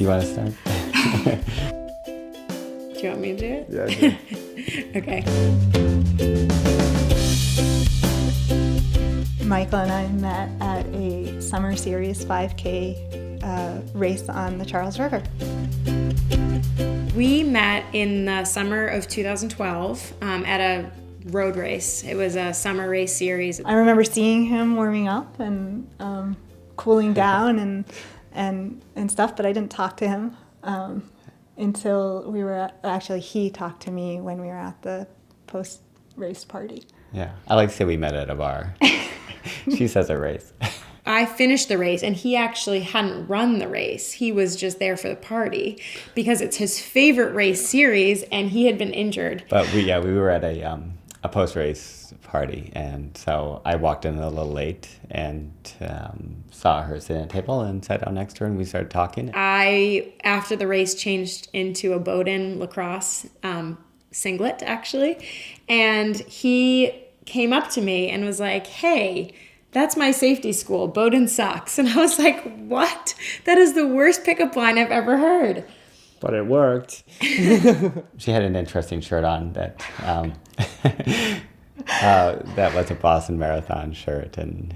you want to start? Do you want me to do it? Yeah, sure. Okay. Michael and I met at a summer series 5K race on the Charles River. We met in the summer of 2012 at a road race. It was a summer race series. I remember seeing him warming up and cooling down and stuff, but I didn't talk to him until he talked to me when we were at the post-race party. Yeah, I like to say we met at a bar. She says a race. I finished the race, and he actually hadn't run the race. He was just there for the party because it's his favorite race series, and he had been injured. But we were at a post-race party, and so I walked in a little late and saw her sitting at a table and sat down next to her, and we started talking. I, after the race, changed into a Bowdoin lacrosse singlet, actually, and he came up to me and was like, "Hey, that's my safety school. Bowdoin sucks." And I was like, "What? That is the worst pickup line I've ever heard." But it worked. She had an interesting shirt on that that was a Boston Marathon shirt, and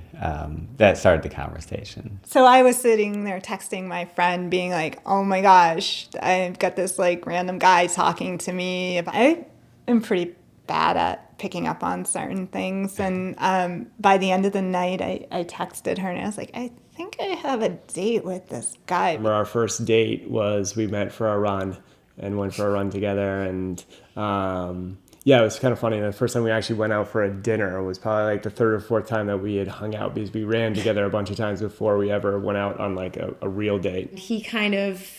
that started the conversation. So I was sitting there texting my friend being like, "Oh my gosh, I've got this like random guy talking to me." I am pretty bad at picking up on certain things, and by the end of the night I texted her and I was like, "I think I have a date with this guy." Our first date was we met for a run and went for a run together, and it was kind of funny. The first time we actually went out for a dinner was probably like the third or fourth time that we had hung out, because we ran together a bunch of times before we ever went out on like a real date. He kind of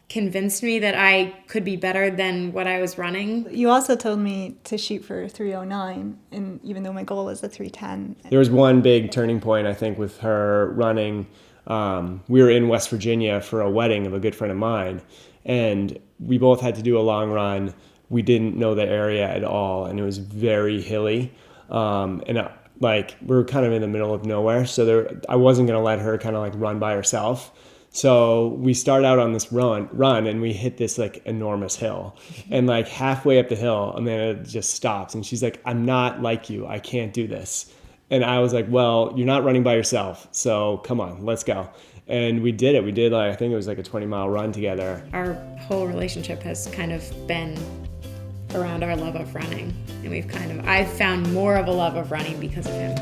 convinced me that I could be better than what I was running. You also told me to shoot for 3:09, and even though my goal was a 3:10. There was one big turning point, I think, with her running. We were in West Virginia for a wedding of a good friend of mine, and we both had to do a long run. We didn't know the area at all, and it was very hilly. We were kind of in the middle of nowhere, so I wasn't going to let her kind of like run by herself. So we start out on this run, and we hit this like enormous hill. And like halfway up the hill, Amanda just stops, and she's like, "I'm not like you. I can't do this." And I was like, "Well, you're not running by yourself, so come on, let's go." And we did it. We did I think it was like a 20-mile run together. Our whole relationship has kind of been around our love of running, and I've found more of a love of running because of him.